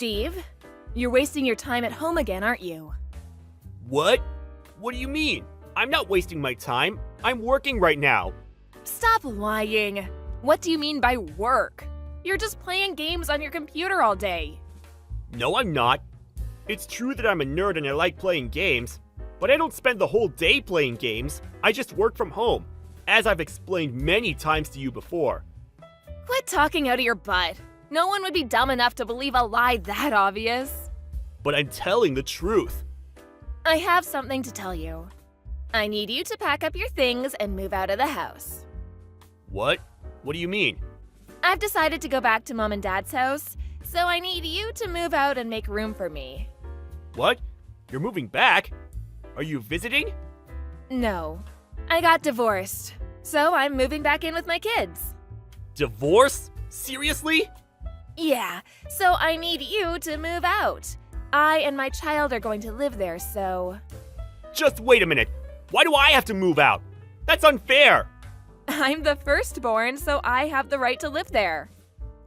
Steve. You're wasting your time at home again, aren't you? What? What do you mean? I'm not wasting my time. I'm working right now. Stop lying. What do you mean by work? You're just playing games on your computer all day. No, I'm not. It's true that I'm a nerd and I like playing games, but I don't spend the whole day playing games. I just work from home, as I've explained many times to you before. Quit talking out of your butt. No one would be dumb enough to believe a lie that obvious. But I'm telling the truth. I have something to tell you. I need you to pack up your things and move out of the house. What? What do you mean? I've decided to go back to Mom and Dad's house, so I need you to move out and make room for me. What? You're moving back? Are you visiting? No. I got divorced, so I'm moving back in with my kids. Divorce? Seriously? Yeah, so I need you to move out. I and my child are going to live there, so... Just wait a minute. Why do I have to move out? That's unfair. I'm the firstborn, so I have the right to live there.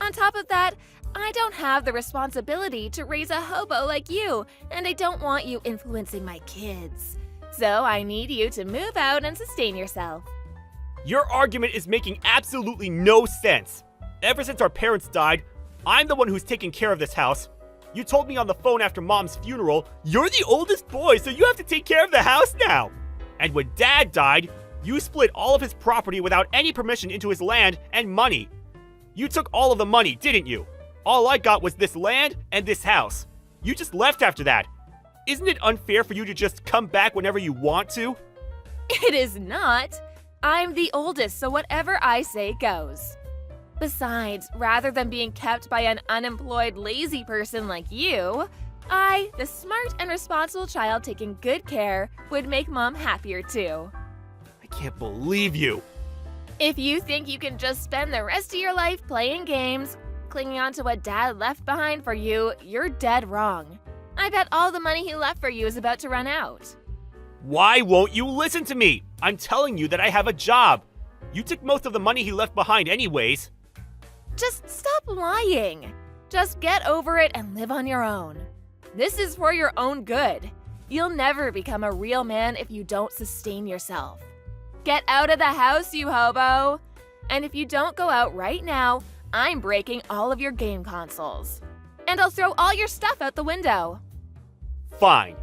On top of that, I don't have the responsibility to raise a hobo like you, and I don't want you influencing my kids. So I need you to move out and sustain yourself. Your argument is making absolutely no sense. Ever since our parents died, I'm the one who's taking care of this house. You told me on the phone after Mom's funeral, you're the oldest boy, so you have to take care of the house now. And when Dad died, you split all of his property without any permission into his land and money. You took all of the money, didn't you? All I got was this land and this house. You just left after that. Isn't it unfair for you to just come back whenever you want to? It is not. I'm the oldest, so whatever I say goes. Besides, rather than being kept by an unemployed, lazy person like you, I, the smart and responsible child taking good care, would make Mom happier too. I can't believe you. If you think you can just spend the rest of your life playing games, clinging on to what Dad left behind for you, you're dead wrong. I bet all the money he left for you is about to run out. Why won't you listen to me? I'm telling you that I have a job. You took most of the money he left behind anyways. Just stop lying. Just get over it and live on your own. This is for your own good. You'll never become a real man if you don't sustain yourself. Get out of the house, you hobo! And if you don't go out right now, I'm breaking all of your game consoles. And I'll throw all your stuff out the window. Fine.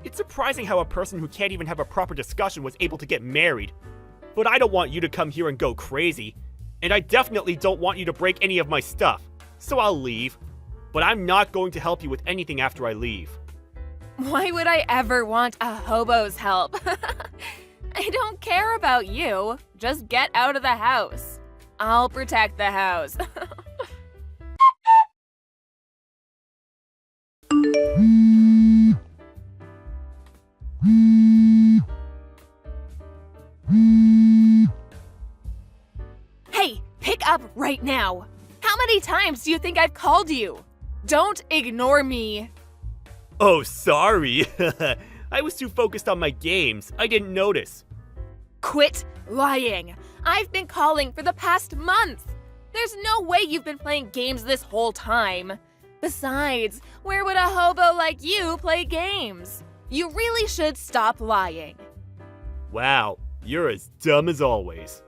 It's surprising how a person who can't even have a proper discussion was able to get married. But I don't want you to come here and go crazy. And I definitely don't want you to break any of my stuff. So I'll leave. But I'm not going to help you with anything after I leave. Why would I ever want a hobo's help? I don't care about you. Just get out of the house. I'll protect the house. Hey, pick up right now. How many times do you think I've called you? Don't ignore me. Oh, sorry. I was too focused on my games. I didn't notice. Quit lying. I've been calling for the past month. There's no way you've been playing games this whole time. Besides, where would a hobo like you play games? You really should stop lying. Wow, you're as dumb as always.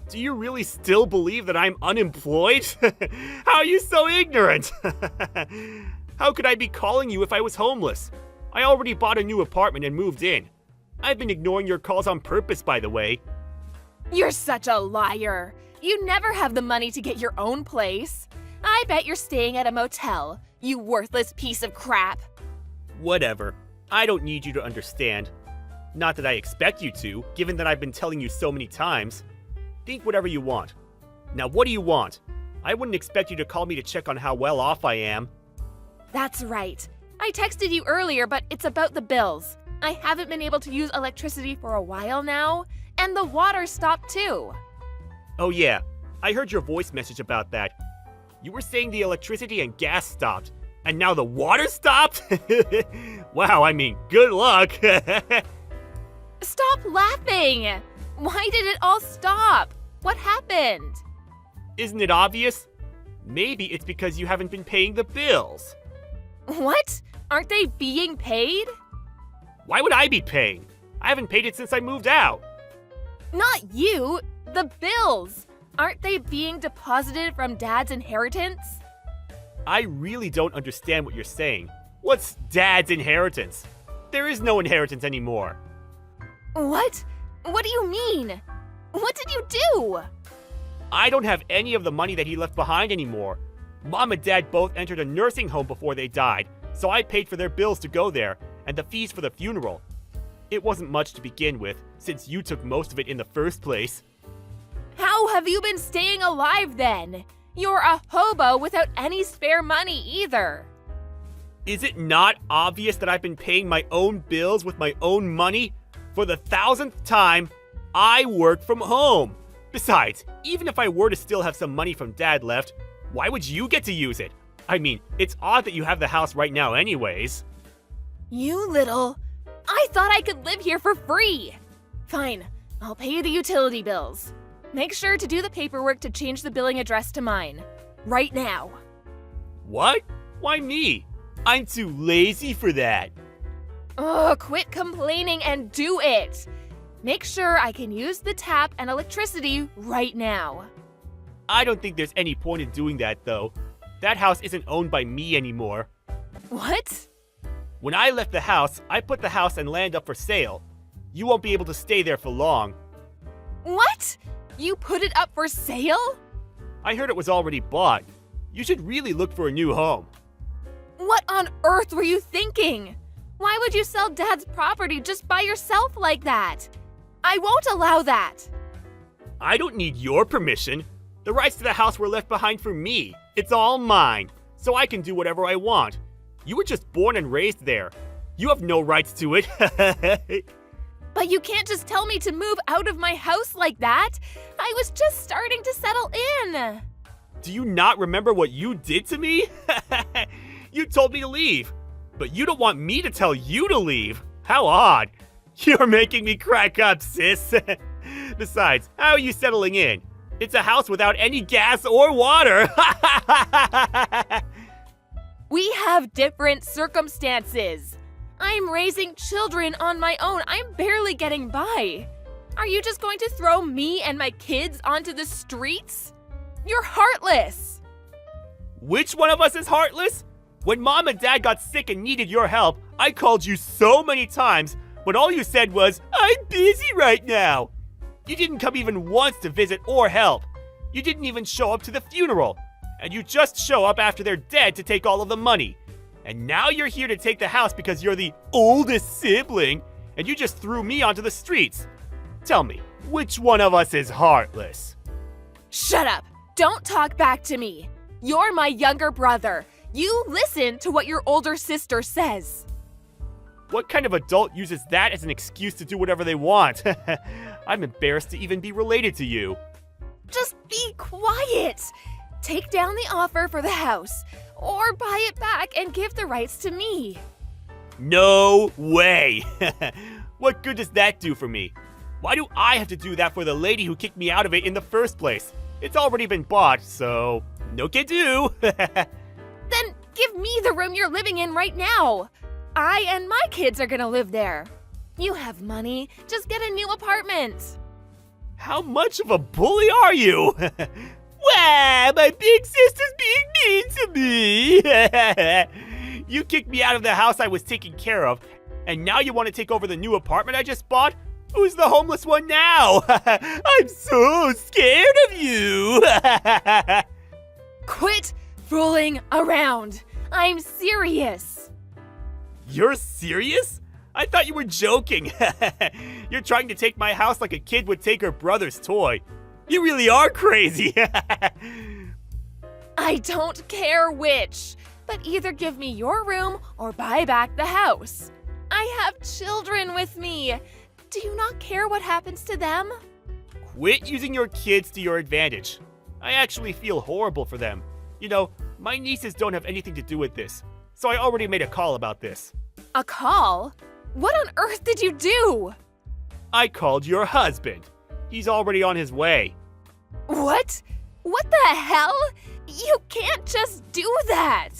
Do you really still believe that I'm unemployed? How are you so ignorant? How could I be calling you if I was homeless? I already bought a new apartment and moved in. I've been ignoring your calls on purpose, by the way. You're such a liar. You never have the money to get your own place. I bet you're staying at a motel, you worthless piece of crap. Whatever. I don't need you to understand. Not that I expect you to, given that I've been telling you so many times. Think whatever you want. Now, what do you want? I wouldn't expect you to call me to check on how well off I am. That's right. I texted you earlier, but it's about the bills. I haven't been able to use electricity for a while now, and the water stopped too. Oh yeah, I heard your voice message about that. You were saying the electricity and gas stopped, and now the water stopped? Wow, I mean, good luck. Stop laughing! Why did it all stop? What happened? Isn't it obvious? Maybe it's because you haven't been paying the bills. What? Aren't they being paid? Why would I be paying? I haven't paid it since I moved out. Not you! The bills! Aren't they being deposited from Dad's inheritance? I really don't understand what you're saying. What's Dad's inheritance? There is no inheritance anymore. What? What do you mean? What did you do? I don't have any of the money that he left behind anymore. Mom and Dad both entered a nursing home before they died, so I paid for their bills to go there and the fees for the funeral. It wasn't much to begin with, since you took most of it in the first place. How have you been staying alive then? You're a hobo without any spare money either. Is it not obvious that I've been paying my own bills with my own money? For the 1000th time, I work from home. Besides, even if I were to still have some money from Dad left, why would you get to use it? I mean, it's odd that you have the house right now anyways. You little... I thought I could live here for free. Fine, I'll pay you the utility bills. Make sure to do the paperwork to change the billing address to mine. Right now. What? Why me? I'm too lazy for that. Ugh, quit complaining and do it. Make sure I can use the tap and electricity right now. I don't think there's any point in doing that, though. That house isn't owned by me anymore. What? When I left the house, I put the house and land up for sale. You won't be able to stay there for long. What? You put it up for sale? I heard it was already bought. You should really look for a new home. What on earth were you thinking? Why would you sell Dad's property just by yourself like that? I won't allow that. I don't need your permission. The rights to the house were left behind for me. It's all mine, so I can do whatever I want. You were just born and raised there. You have no rights to it. But you can't just tell me to move out of my house like that. I was just starting to settle in. Do you not remember what you did to me? You told me to leave, but you don't want me to tell you to leave. How odd. You're making me crack up, sis. Besides, how are you settling in? It's a house without any gas or water. We have different circumstances. I'm raising children on my own. I'm barely getting by. Are you just going to throw me and my kids onto the streets? You're heartless. Which one of us is heartless? When Mom and Dad got sick and needed your help, I called you so many times, but all you said was, "I'm busy right now." You didn't come even once to visit or help. You didn't even show up to the funeral. And you just show up after they're dead to take all of the money. And now you're here to take the house because you're the oldest sibling, and you just threw me onto the streets. Tell me, which one of us is heartless? Shut up. Don't talk back to me. You're my younger brother. You listen to what your older sister says. What kind of adult uses that as an excuse to do whatever they want? I'm embarrassed to even be related to you. Just be quiet. Take down the offer for the house, or buy it back and give the rights to me. No way! What good does that do for me? Why do I have to do that for the lady who kicked me out of it in the first place? It's already been bought, so no can do. Then give me the room you're living in right now. I and my kids are gonna live there. You have money, just get a new apartment. How much of a bully are you? Wow, my big sister's being mean to me. You kicked me out of the house I was taking care of, and now you want to take over the new apartment I just bought? Who's the homeless one now? I'm so scared of you. Quit fooling around. I'm serious. You're serious? I thought you were joking. You're trying to take my house like a kid would take her brother's toy. You really are crazy. I don't care which, but either give me your room or buy back the house. I have children with me. Do you not care what happens to them? Quit using your kids to your advantage. I actually feel horrible for them. You know, my nieces don't have anything to do with this, so I already made a call about this. A call? What on earth did you do? I called your husband. He's already on his way. What? What the hell? You can't just do that.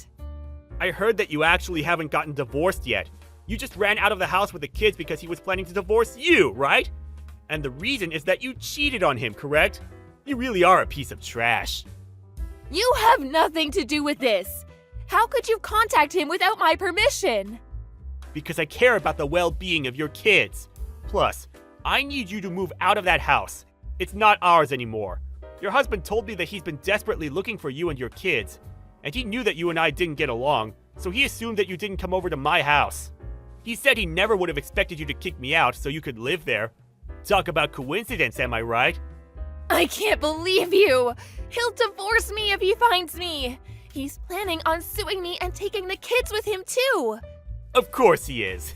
I heard that you actually haven't gotten divorced yet. You just ran out of the house with the kids because he was planning to divorce you, right? And the reason is that you cheated on him, correct? You really are a piece of trash. You have nothing to do with this. How could you contact him without my permission? Because I care about the well-being of your kids. Plus, I need you to move out of that house. It's not ours anymore. Your husband told me that he's been desperately looking for you and your kids. And he knew that you and I didn't get along, so he assumed that you didn't come over to my house. He said he never would have expected you to kick me out so you could live there. Talk about coincidence, am I right? I can't believe you! He'll divorce me if he finds me! He's planning on suing me and taking the kids with him too! Of course he is.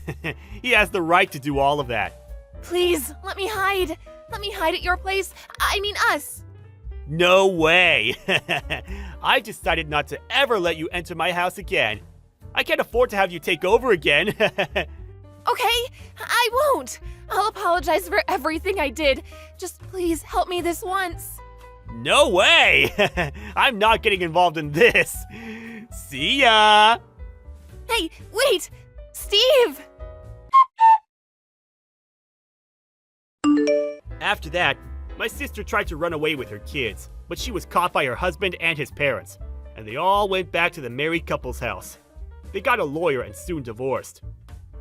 He has the right to do all of that. Please, let me hide. Let me hide at your place. I mean us. No way! I've decided not to ever let you enter my house again. I can't afford to have you take over again. Okay, I won't. I'll apologize for everything I did. Just please help me this once. No way! I'm not getting involved in this. See ya! Hey, wait! Steve! After that, my sister tried to run away with her kids, but she was caught by her husband and his parents, and they all went back to the married couple's house. They got a lawyer and soon divorced.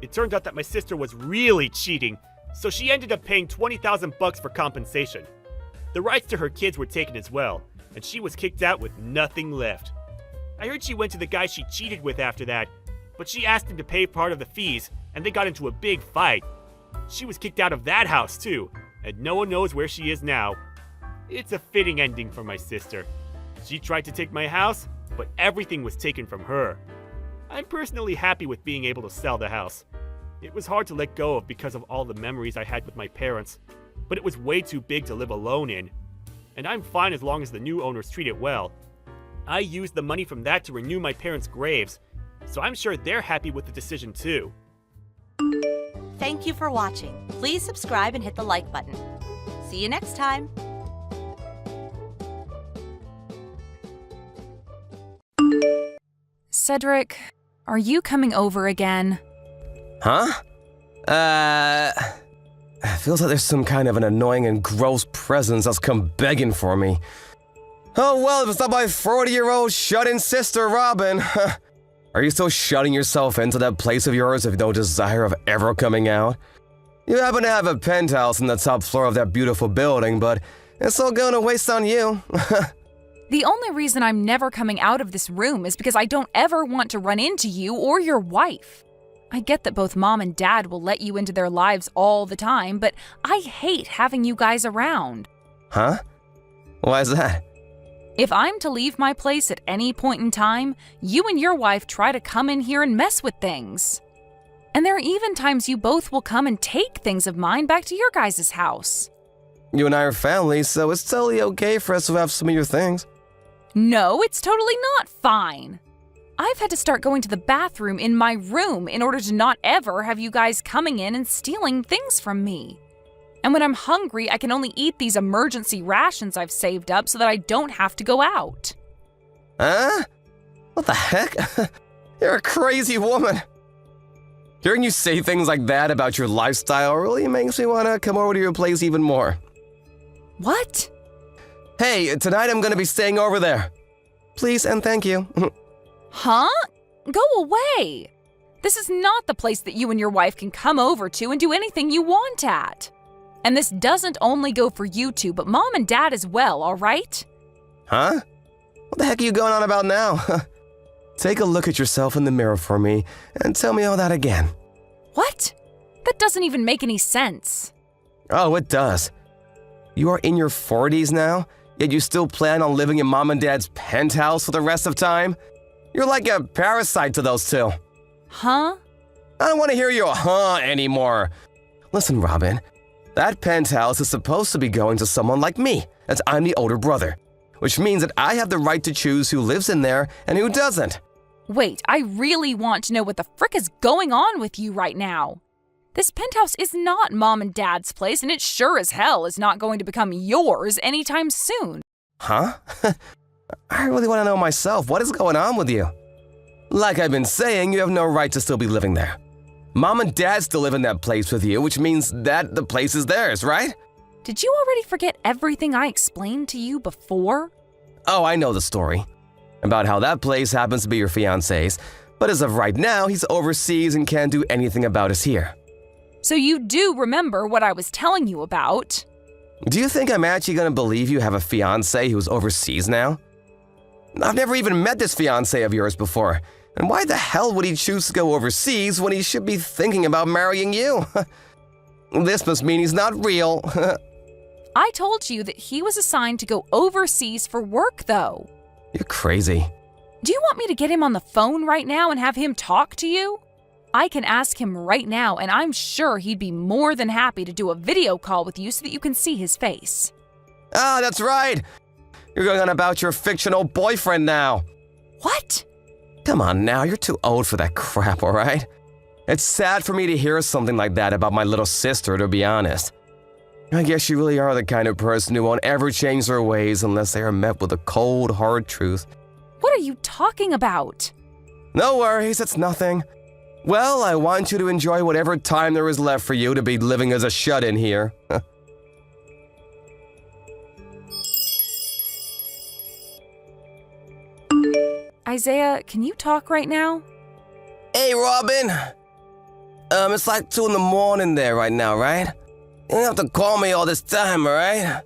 It turned out that my sister was really cheating, so she ended up paying $20,000 for compensation. The rights to her kids were taken as well, and she was kicked out with nothing left. I heard she went to the guy she cheated with after that, but she asked him to pay part of the fees, and they got into a big fight. She was kicked out of that house too, and no one knows where she is now. It's a fitting ending for my sister. She tried to take my house, but everything was taken from her. I'm personally happy with being able to sell the house. It was hard to let go of because of all the memories I had with my parents, but it was way too big to live alone in. And I'm fine as long as the new owners treat it well. I used the money from that to renew my parents' graves, so I'm sure they're happy with the decision too. Thank you for watching. Please subscribe and hit the like button. See you next time. Cedric, are you coming over again? Huh? Feels like there's some kind of an annoying and gross presence that's come begging for me. Oh well, if it's not my 40-year-old shut-in sister, Robin. Are you still shutting yourself into that place of yours with no desire of ever coming out? You happen to have a penthouse in the top floor of that beautiful building, but it's all going to waste on you. The only reason I'm never coming out of this room is because I don't ever want to run into you or your wife. I get that both Mom and Dad will let you into their lives all the time, but I hate having you guys around. Huh? Why is that? If I'm to leave my place at any point in time, you and your wife try to come in here and mess with things. And there are even times you both will come and take things of mine back to your guys' house. You and I are family, so it's totally okay for us to have some of your things. No, it's totally not fine. I've had to start going to the bathroom in my room in order to not ever have you guys coming in and stealing things from me. And when I'm hungry, I can only eat these emergency rations I've saved up so that I don't have to go out. Huh? What the heck? You're a crazy woman. Hearing you say things like that about your lifestyle really makes me want to come over to your place even more. What? Hey, tonight I'm going to be staying over there. Please and thank you. Huh? Go away. This is not the place that you and your wife can come over to and do anything you want at. And this doesn't only go for you two, but Mom and Dad as well, all right? Huh? What the heck are you going on about now? Take a look at yourself in the mirror for me and tell me all that again. What? That doesn't even make any sense. Oh, it does. You are in your 40s now, yet you still plan on living in Mom and Dad's penthouse for the rest of time? You're like a parasite to those two. Huh? I don't want to hear your huh anymore. Listen, Robin, that penthouse is supposed to be going to someone like me, as I'm the older brother, which means that I have the right to choose who lives in there and who doesn't. Wait, I really want to know what the frick is going on with you right now. This penthouse is not Mom and Dad's place, and it sure as hell is not going to become yours anytime soon. Huh? I really want to know myself. What is going on with you? Like I've been saying, you have no right to still be living there. Mom and Dad still live in that place with you, which means that the place is theirs, right? Did you already forget everything I explained to you before? Oh, I know the story. About how that place happens to be your fiancé's, but as of right now, he's overseas and can't do anything about us here. So you do remember what I was telling you about. Do you think I'm actually gonna believe you have a fiancé who's overseas now? I've never even met this fiancé of yours before, and why the hell would he choose to go overseas when he should be thinking about marrying you? This must mean he's not real. I told you that he was assigned to go overseas for work, though. You're crazy. Do you want me to get him on the phone right now and have him talk to you? I can ask him right now, and I'm sure he'd be more than happy to do a video call with you so that you can see his face. Ah, that's right. You're going on about your fictional boyfriend now. What? Come on now, you're too old for that crap, all right? It's sad for me to hear something like that about my little sister, to be honest. I guess you really are the kind of person who won't ever change their ways unless they are met with the cold, hard truth. What are you talking about? No worries, it's nothing. Well, I want you to enjoy whatever time there is left for you to be living as a shut-in here. Isaiah, can you talk right now? Hey, Robin. It's like 2 in the morning there right now, right? You don't have to call me all this time, all right?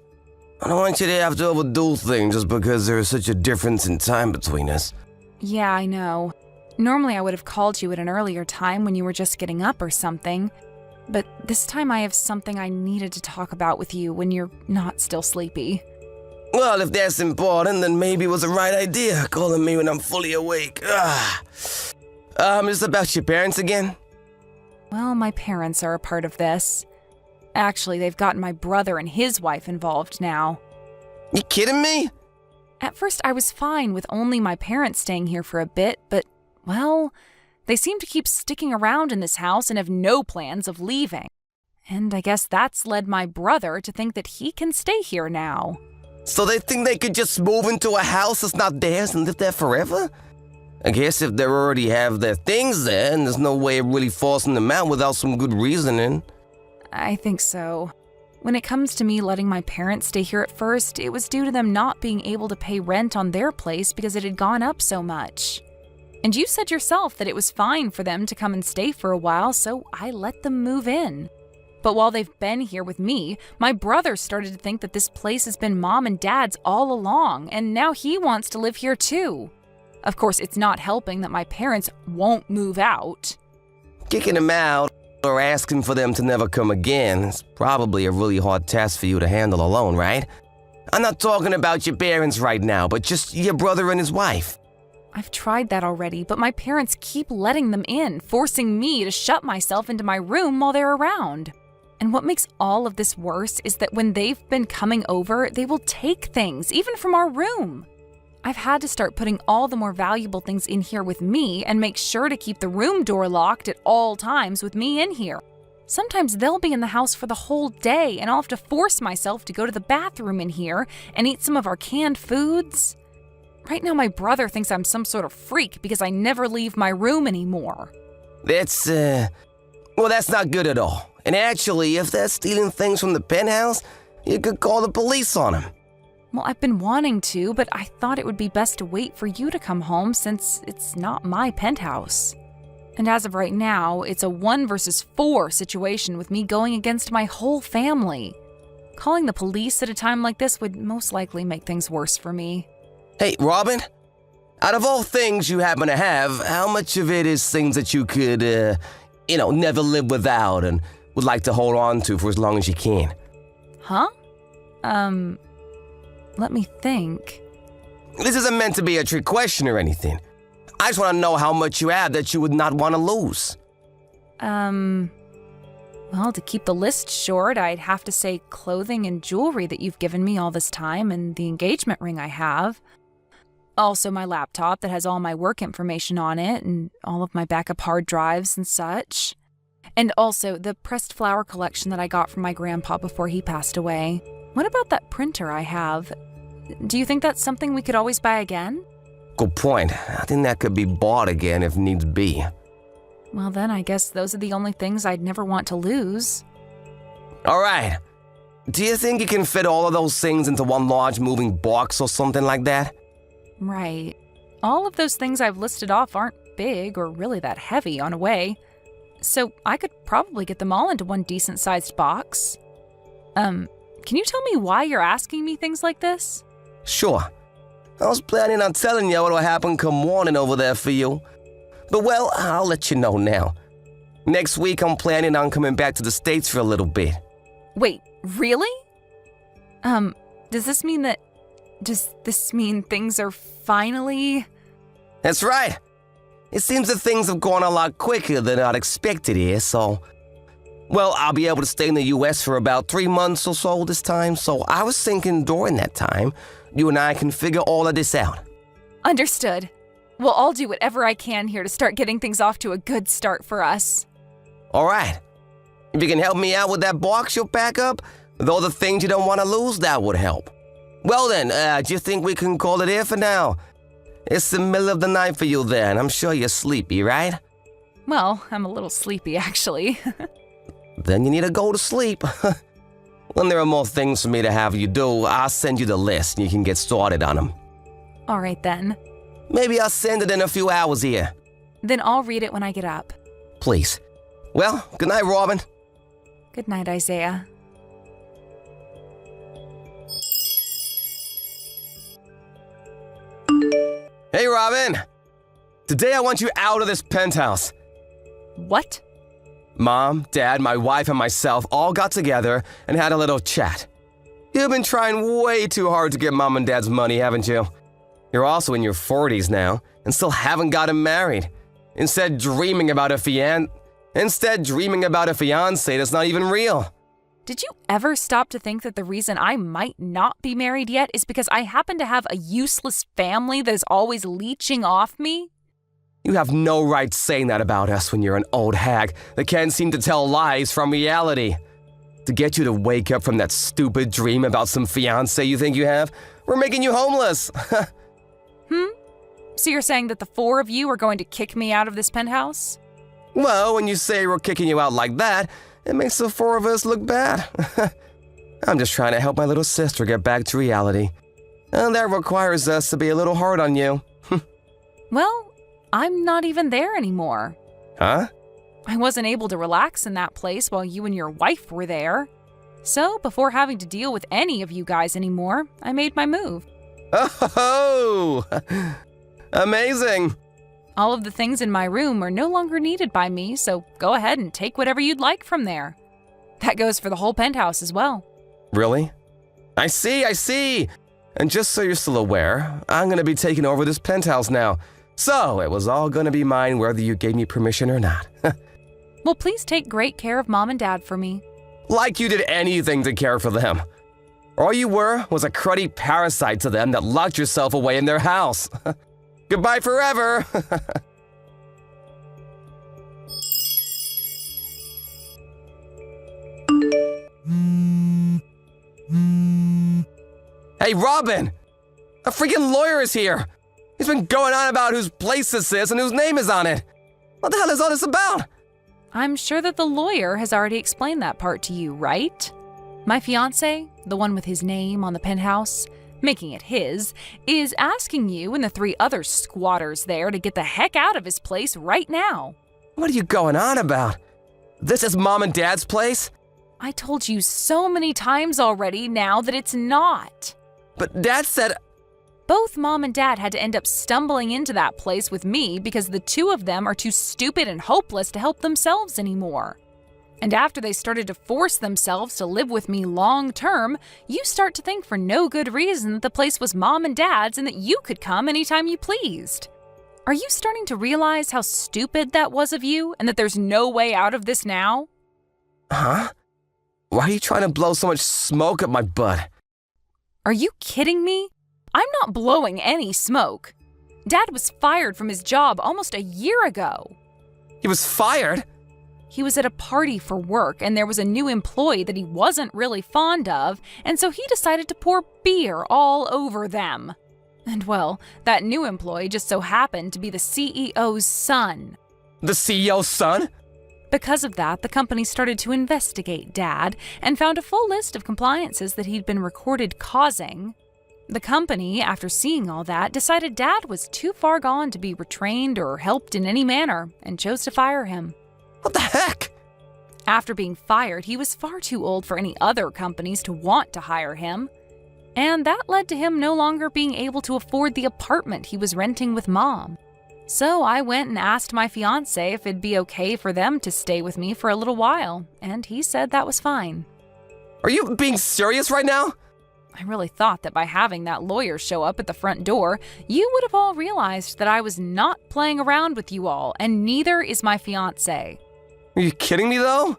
I don't want you to have to overdo things just because there is such a difference in time between us. Yeah, I know. Normally I would have called you at an earlier time when you were just getting up or something. But this time I have something I needed to talk about with you when you're not still sleepy. Well, if that's important, then maybe it was the right idea, calling me when I'm fully awake. Is this about your parents again? Well, my parents are a part of this. Actually, they've gotten my brother and his wife involved now. You kidding me? At first, I was fine with only my parents staying here for a bit, but, well, they seem to keep sticking around in this house and have no plans of leaving. And I guess that's led my brother to think that he can stay here now. So they think they could just move into a house that's not theirs and live there forever? I guess if they already have their things there, and there's no way of really forcing them out without some good reasoning. I think so. When it comes to me letting my parents stay here at first, it was due to them not being able to pay rent on their place because it had gone up so much. And you said yourself that it was fine for them to come and stay for a while, so I let them move in. But while they've been here with me, my brother started to think that this place has been Mom and Dad's all along, and now he wants to live here too. Of course, it's not helping that my parents won't move out. Kicking them out or asking for them to never come again is probably a really hard task for you to handle alone, right? I'm not talking about your parents right now, but just your brother and his wife. I've tried that already, but my parents keep letting them in, forcing me to shut myself into my room while they're around. And what makes all of this worse is that when they've been coming over, they will take things, even from our room. I've had to start putting all the more valuable things in here with me and make sure to keep the room door locked at all times with me in here. Sometimes they'll be in the house for the whole day and I'll have to force myself to go to the bathroom in here and eat some of our canned foods. Right now my brother thinks I'm some sort of freak because I never leave my room anymore. That's not good at all. And actually, if they're stealing things from the penthouse, you could call the police on them. Well, I've been wanting to, but I thought it would be best to wait for you to come home since it's not my penthouse. And as of right now, it's a 1 versus 4 situation with me going against my whole family. Calling the police at a time like this would most likely make things worse for me. Hey, Robin, out of all things you happen to have, how much of it is things that you could, never live without and would like to hold on to for as long as you can? Huh? Let me think. This isn't meant to be a trick question or anything. I just want to know how much you have that you would not want to lose. Well, to keep the list short, I'd have to say clothing and jewelry that you've given me all this time and the engagement ring I have. Also my laptop that has all my work information on it and all of my backup hard drives and such. And also the pressed flower collection that I got from my grandpa before he passed away. What about that printer I have? Do you think that's something we could always buy again? Of focal point. I think that could be bought again if needs be. Well, then I guess those are the only things I'd never want to lose. All right. Do you think you can fit all of those things into one large moving box or something like that? Right. All of those things I've listed off aren't big or really that heavy on a way. So I could probably get them all into one decent-sized box. Can you tell me why you're asking me things like this? Sure. I was planning on telling you what'll happen come morning over there for you. But well, I'll let you know now. Next week I'm planning on coming back to the States for a little bit. Wait, really? Does this mean things are finally... That's right. It seems that things have gone a lot quicker than I'd expected here, so... Well, I'll be able to stay in the U.S. for about 3 months or so this time, so I was thinking during that time, you and I can figure all of this out. Understood. Well, I'll do whatever I can here to start getting things off to a good start for us. All right. If you can help me out with that box you'll pack up, with all the things you don't want to lose, that would help. Well then, do you think we can call it here for now? It's the middle of the night for you there, and I'm sure you're sleepy, right? Well, I'm a little sleepy, actually. Then you need to go to sleep. When there are more things for me to have you do, I'll send you the list and you can get started on them. All right, then. Maybe I'll send it in a few hours here. Then I'll read it when I get up. Please. Well, good night, Robin. Good night, Isaiah. Hey, Robin. Today I want you out of this penthouse. What? Mom, Dad, my wife, and myself all got together and had a little chat. You've been trying way too hard to get Mom and Dad's money, haven't you? You're also in your 40s now and still haven't gotten married. Instead dreaming about a fiancé that's not even real. Did you ever stop to think that the reason I might not be married yet is because I happen to have a useless family that is always leeching off me? You have no right saying that about us when you're an old hag that can't seem to tell lies from reality. To get you to wake up from that stupid dream about some fiancé you think you have, we're making you homeless. So you're saying that the four of you are going to kick me out of this penthouse? Well, when you say we're kicking you out like that, it makes the four of us look bad. I'm just trying to help my little sister get back to reality. And that requires us to be a little hard on you. Well, I'm not even there anymore. Huh? I wasn't able to relax in that place while you and your wife were there. So, before having to deal with any of you guys anymore, I made my move. Oh! Amazing! All of the things in my room are no longer needed by me, so go ahead and take whatever you'd like from there. That goes for the whole penthouse as well. Really? I see! And just so you're still aware, I'm gonna be taking over this penthouse now. So, it was all gonna be mine whether you gave me permission or not. Well, please take great care of Mom and Dad for me. Like you did anything to care for them. All you were was a cruddy parasite to them that locked yourself away in their house. Goodbye forever! Hey, Robin! A freaking lawyer is here! He's been going on about whose place this is and whose name is on it! What the hell is all this about? I'm sure that the lawyer has already explained that part to you, right? My fiancé, the one with his name on the penthouse, making it his, is asking you and the 3 other squatters there to get the heck out of his place right now. What are you going on about? This is Mom and Dad's place? I told you so many times already now that it's not. But Dad said... Both Mom and Dad had to end up stumbling into that place with me because the 2 of them are too stupid and hopeless to help themselves anymore. And after they started to force themselves to live with me long term, you start to think for no good reason that the place was Mom and Dad's and that you could come anytime you pleased. Are you starting to realize how stupid that was of you and that there's no way out of this now? Huh? Why are you trying to blow so much smoke up my butt? Are you kidding me? I'm not blowing any smoke. Dad was fired from his job almost a year ago. He was fired? He was at a party for work and there was a new employee that he wasn't really fond of, and so he decided to pour beer all over them. And well, that new employee just so happened to be the CEO's son. The CEO's son? Because of that, the company started to investigate Dad and found a full list of compliances that he'd been recorded causing. The company, after seeing all that, decided Dad was too far gone to be retrained or helped in any manner and chose to fire him. What the heck? After being fired, he was far too old for any other companies to want to hire him. And that led to him no longer being able to afford the apartment he was renting with Mom. So I went and asked my fiancé if it'd be okay for them to stay with me for a little while, and he said that was fine. Are you being serious right now? I really thought that by having that lawyer show up at the front door, you would have all realized that I was not playing around with you all, and neither is my fiancé. Are you kidding me though?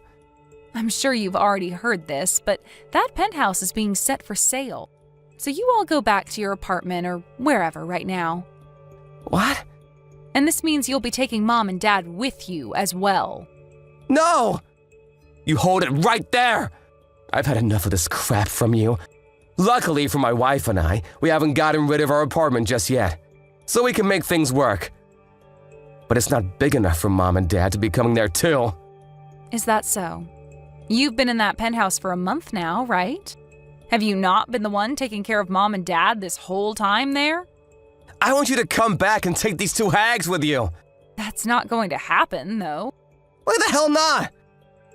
I'm sure you've already heard this, but that penthouse is being set for sale. So you all go back to your apartment or wherever right now. What? And this means you'll be taking Mom and Dad with you as well. No! You hold it right there! I've had enough of this crap from you. Luckily for my wife and I, we haven't gotten rid of our apartment just yet, so we can make things work. But it's not big enough for Mom and Dad to be coming there too. Is that so? You've been in that penthouse for a month now, right? Have you not been the one taking care of Mom and Dad this whole time there? I want you to come back and take these two hags with you. That's not going to happen, though. Why the hell not?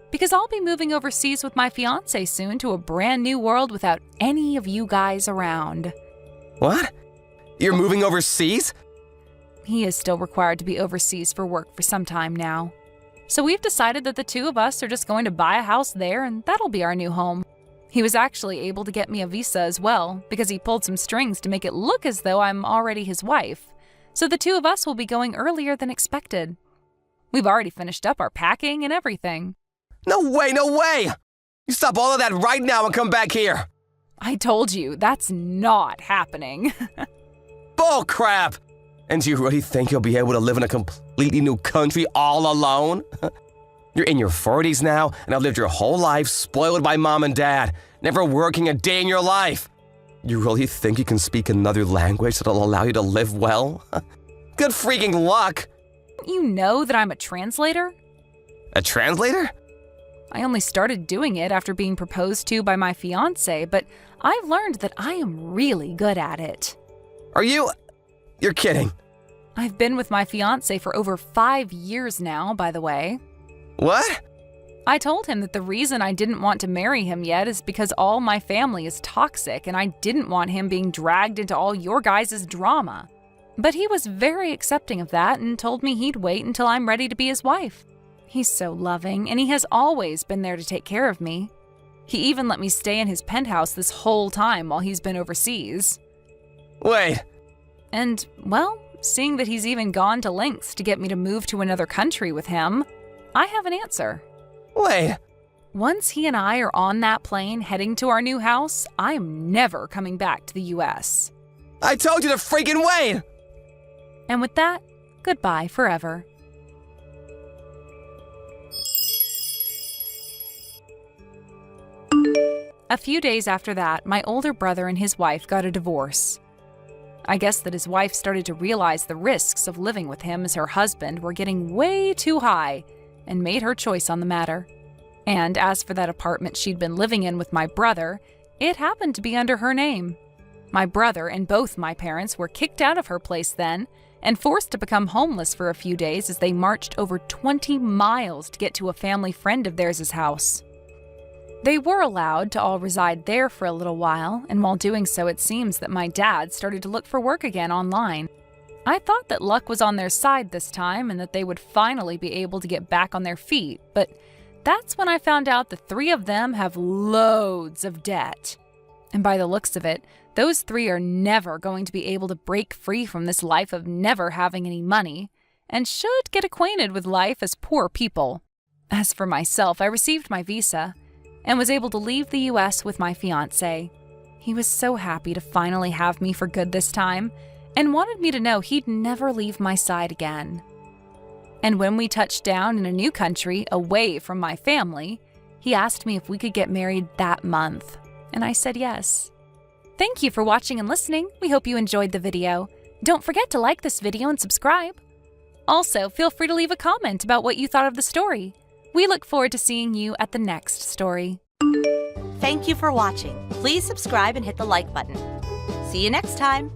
Because I'll be moving overseas with my fiancé soon to a brand new world without any of you guys around. What? You're moving overseas? He is still required to be overseas for work for some time now. So we've decided that the two of us are just going to buy a house there, and that'll be our new home. He was actually able to get me a visa as well, because he pulled some strings to make it look as though I'm already his wife. So the two of us will be going earlier than expected. We've already finished up our packing and everything. No way, no way! You stop all of that right now and come back here! I told you, that's not happening. Bull crap! And do you really think you'll be able to live in a completely new country all alone? You're in your 40s now, and have lived your whole life spoiled by Mom and Dad, never working a day in your life. You really think you can speak another language that'll allow you to live well? Good freaking luck! You know that I'm a translator? A translator? I only started doing it after being proposed to by my fiancé, but I've learned that I am really good at it. Are you... You're kidding. I've been with my fiancé for over 5 years now, by the way. What? I told him that the reason I didn't want to marry him yet is because all my family is toxic and I didn't want him being dragged into all your guys' drama. But he was very accepting of that and told me he'd wait until I'm ready to be his wife. He's so loving, and he has always been there to take care of me. He even let me stay in his penthouse this whole time while he's been overseas. Wait. And, well, seeing that he's even gone to lengths to get me to move to another country with him, I have an answer. Wait. Once he and I are on that plane heading to our new house, I'm never coming back to the US. I told you to freaking wait! And with that, goodbye forever. A few days after that, my older brother and his wife got a divorce. I guess that his wife started to realize the risks of living with him as her husband were getting way too high and made her choice on the matter. And as for that apartment she'd been living in with my brother, it happened to be under her name. My brother and both my parents were kicked out of her place then and forced to become homeless for a few days as they marched over 20 miles to get to a family friend of theirs' house. They were allowed to all reside there for a little while, and while doing so, it seems that my dad started to look for work again online. I thought that luck was on their side this time and that they would finally be able to get back on their feet, but that's when I found out the three of them have loads of debt. And by the looks of it, those three are never going to be able to break free from this life of never having any money, and should get acquainted with life as poor people. As for myself, I received my visa and was able to leave the US with my fiancé. He was so happy to finally have me for good this time and wanted me to know he'd never leave my side again. And when we touched down in a new country away from my family, he asked me if we could get married that month, and I said yes. Thank you for watching and listening. We hope you enjoyed the video. Don't forget to like this video and subscribe. Also, feel free to leave a comment about what you thought of the story. We look forward to seeing you at the next story. Thank you for watching. Please subscribe and hit the like button. See you next time.